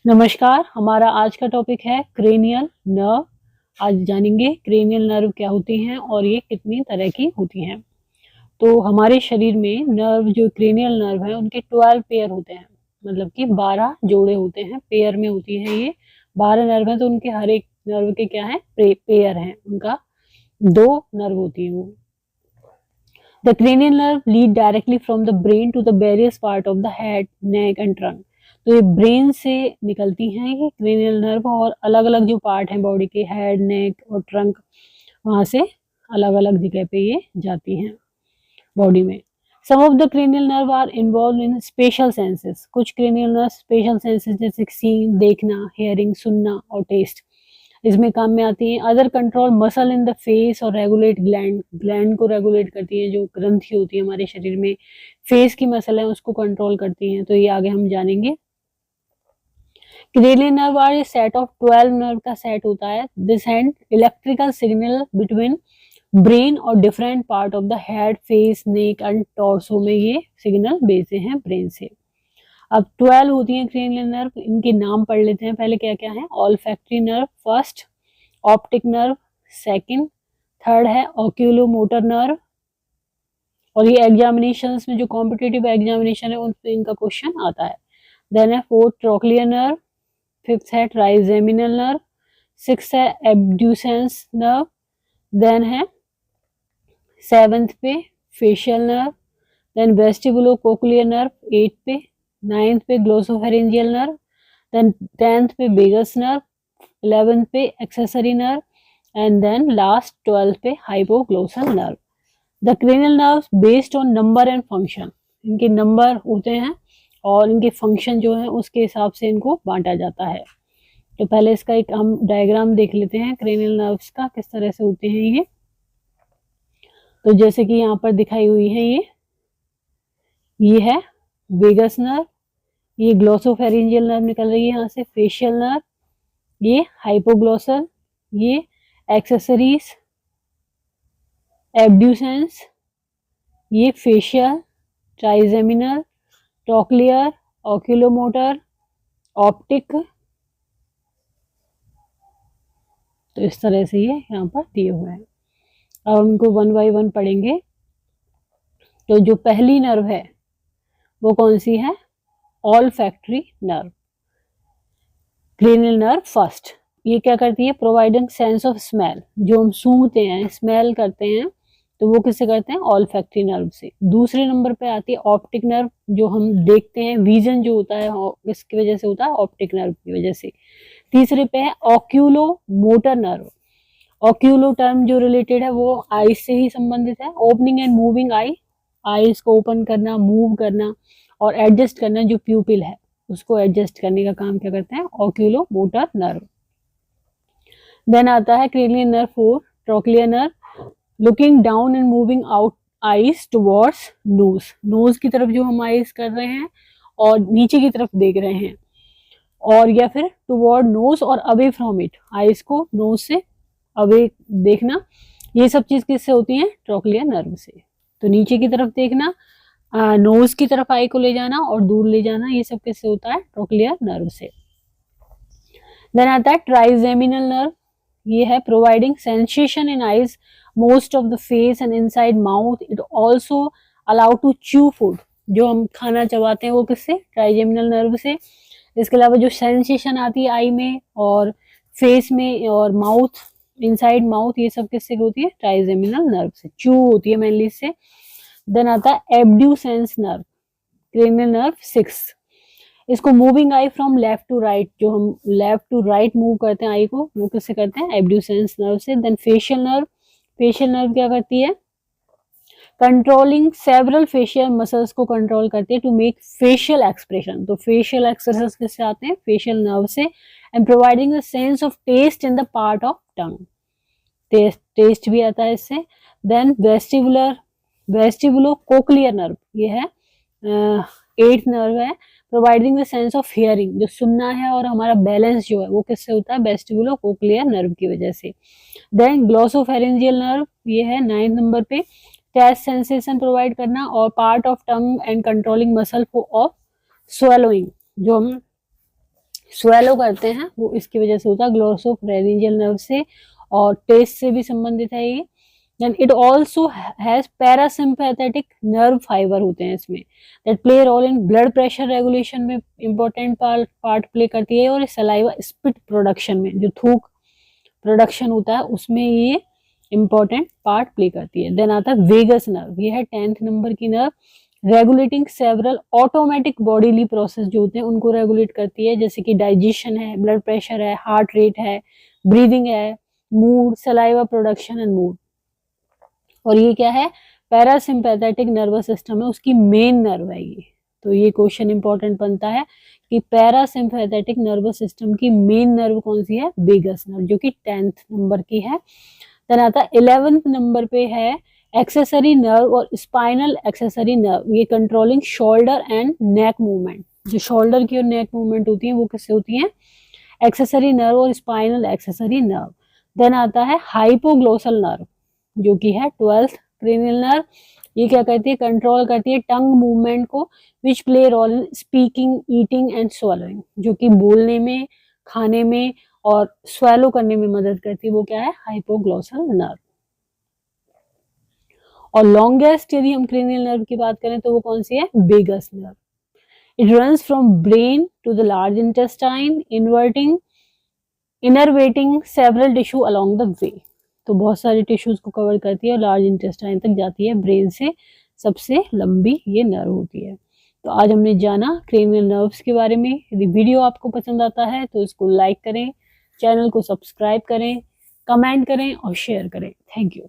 नमस्कार, हमारा आज का टॉपिक है क्रेनियल नर्व। आज जानेंगे क्रेनियल नर्व क्या होती हैं और ये कितनी तरह की होती हैं। तो हमारे शरीर में नर्व जो क्रेनियल नर्व है उनके 12 पेयर होते हैं, मतलब कि 12 जोड़े होते हैं, पेयर में होती है ये 12 नर्व हैं। तो उनके हर एक नर्व के क्या है, पेयर हैं, उनका 2 नर्व होती है वो। The cranial nerve lead directly from the brain to the various part of the head, neck and trunk. तो ये ब्रेन से निकलती हैं ये क्रेनियल नर्व और अलग अलग जो पार्ट हैं बॉडी के, हेड, नेक और ट्रंक, वहाँ से अलग अलग जगह पे ये जाती हैं बॉडी में। Some of the cranial nerve are involve in special senses. कुछ क्रेनियल नर्व स्पेशल सेंसेस जैसे सीइंग, देखना, हियरिंग, सुनना और टेस्ट इसमें काम में आती हैं। Other control muscle in the face और रेगुलेट ग्लैंड को रेगुलेट करती हैं। जो ग्रंथि होती है हमारे शरीर में, फेस की मसल है उसको कंट्रोल करती हैं। तो ये आगे हम जानेंगे। Cranial nerve are a set of 12 nerve का सेट होता है। This hand electrical signal between brain और different part of the head, face, neck and torso में ये सिग्नल भेजते हैं ब्रेन से। अब 12 होती हैं क्रेनियल नर्व, इनके नाम पढ़ लेते हैं पहले क्या क्या है। Olfactory nerve first, optic nerve second, third है ऑक्यूलोमोटर नर्व। और ये एग्जामिनेशंस में जो कॉम्पिटिटिव एग्जामिनेशन है उन पे इनका क्वेश्चन आता है। देन है फोर्थ ट्रोक्लियर नर्व, फिफ्थ है ट्राइजेमिनल नर्व, सिक्स है एब्ड्यूसेंस नर्व, देन है सेवेंथ पे facial nerve, then vestibulocochlear nerve 8 पे, 9th पे ग्लोसोफेरेंजियल नर्व, देन 10th पे वेगस नर्व, 11th पे accessory nerve and then last 12th पे hypoglossal nerve. The cranial nerves based on number and function, इनके नंबर होते हैं और इनके फंक्शन जो है उसके हिसाब से इनको बांटा जाता है। तो पहले इसका एक हम डायग्राम देख लेते हैं क्रेनियल नर्व्स का, किस तरह से होते हैं ये। तो जैसे कि यहाँ पर दिखाई हुई है ये है वेगस नर्व, ये ग्लोसोफेरेंजियल नर्व निकल रही है यहाँ से, फेशियल नर्व, ये हाइपोग्लोसल, ये एक्सेसरीज, एब्ड्यूसेंस, ये facial, trigeminal, trochlear, oculomotor, optic. तो इस तरह से ये यहाँ पर दिए हुए हैं। अब उनको 1 बाय 1 पढ़ेंगे। तो जो पहली नर्व है वो कौन सी है, olfactory nerve. Cranial nerve first, ये क्या करती है, प्रोवाइडिंग सेंस ऑफ स्मेल। जो हम सूंघते हैं, स्मेल करते हैं, तो वो किससे करते हैं, ऑल्फैक्टरी नर्व से। दूसरे नंबर पे आती है ऑप्टिक नर्व, जो हम देखते हैं, विजन जो होता है किसकी वजह से होता है, ऑप्टिक नर्व की वजह से। तीसरे पे है ocular motor nerve. Ocular term जो रिलेटेड है वो आईज से ही संबंधित है। Opening and moving I, eyes को ओपन करना, मूव करना और एडजस्ट करना, जो प्यूपिल है उसको एडजस्ट करने का काम क्या करते हैं, ऑक्यूलो मोटर नर्व। देन आता है cranial nerve 4 trochlear nerve, looking down and moving out eyes towards nose. Nose की तरफ जो हम आईज कर रहे हैं और नीचे की तरफ देख रहे हैं, और या फिर टुवर्ड नोज और अवे फ्रॉम इट, आईज को नोज से अवे देखना। ये सब चीज किससे होती है, ट्रोक्लियर नर्व से। तो नीचे की तरफ देखना, नोज की तरफ आई को ले जाना और दूर ले जाना, ये सब किससे होता है, ट्रोक्लियर नर्व से। देन आता है ट्राइजेमिनल नर्व, ये है providing sensation in eyes, most of the face and inside mouth. It also allow to chew food, जो हम खाना चबाते हैं वो किससे, ट्राइजेमिनल नर्व से। इसके अलावा जो सेंसेशन आती है आई में और फेस में और माउथ, इनसाइड माउथ, ये सब किससे होती है, ट्राइजेमिनल नर्व से। च्यू होती है मेनली इससे। देन आता है एब्ड्यूसेंस नर्व, क्रेनियल नर्व 6, इसको moving eye from left to right, जो हम लेफ्ट टू राइट मूव करते हैं आई को, वो किससे करते हैं, एब्ड्यूसेंस नर्व से। Then facial nerve, facial nerve क्या करती है, कंट्रोलिंग सेवरल फेशियल मसल्स को कंट्रोल करती है टू मेक फेशियल एक्सप्रेशन। तो फेशियल एक्सप्रेशन किससे आते हैं, फेशियल नर्व से। And providing a sense of taste in the part of tongue, taste भी आता है इससे। देन वेस्टिबुलो कोक्लियर नर्व, ये है 8th नर्व है, providing the sense of hearing, जो सुनना है और हमारा बैलेंस जो है वो किससे होता है, वेस्टिबुलो कोक्लियर नर्व की वजह से। देन ग्लोसोफेरेंजियल नर्व, ये है 9th नंबर पे, टेस्ट सेंसेशन प्रोवाइड करना और part of tongue and controlling muscle of swallowing, जो हम स्वेलो करते हैं वो इसकी वजह से होता है, ग्लोसोफरेनिजियल नर्व से, और टेस्ट से भी संबंधित है ये। Then it also has parasympathetic nerve fibre होते हैं इसमें, that play role in blood pressure regulation में इंपॉर्टेंट पार्ट प्ले करती है, और सलाइवा स्पिट प्रोडक्शन में, जो थूक प्रोडक्शन होता है उसमें ये इंपॉर्टेंट पार्ट प्ले करती है। देन आता है वेगस नर्व, ये है 10th नंबर की nerve, regulating several automatic bodily process जो होते हैं उनको रेगुलेट करती है, जैसे कि डाइजेशन है, ब्लड प्रेशर है, हार्ट रेट है, ब्रीदिंग है, mood, saliva production and mood. और ये क्या है, पैरासिम्पैथेटिक नर्वस सिस्टम है, उसकी मेन नर्व है ये। तो ये क्वेश्चन इंपॉर्टेंट बनता है कि पैरासिम्पैथेटिक नर्वस सिस्टम की मेन नर्व कौन सी है, वेगस नर्व, जो कि 10th नंबर की है। देन आता है 11th नंबर पे है एक्सेसरी नर्व और स्पाइनल एक्सेसरी नर्व, ये controlling shoulder and neck movement. जो शोल्डर की और नेक मूवमेंट होती है वो किससे होती है, एक्सेसरी नर्व और स्पाइनल एक्सेसरी नर्व। देन आता है हाइपोग्लोसल नर्व, जो कि है 12th क्रेनियल नर्व, ये क्या करती है, कंट्रोल करती है टंग मूवमेंट को, which play role in speaking, eating and swallowing, जो कि बोलने में, खाने में और स्वेलो करने में मदद करती है, वो क्या है, हाइपोग्लोसल नर्व। और लॉन्गेस्ट यदि हम क्रेनियल नर्व की बात करें तो वो कौन सी है, vagus nerve. It runs from brain to the large intestine, innervating several tissue along the way. तो बहुत सारे टिश्यूज को कवर करती है और लार्ज इंटेस्टाइन तक जाती है, ब्रेन से सबसे लंबी ये नर्व होती है। तो आज हमने जाना क्रेनियल नर्व्स के बारे में। यदि वीडियो आपको पसंद आता है तो इसको लाइक करें, चैनल को सब्सक्राइब करें, कमेंट करें और शेयर करें। Thank you.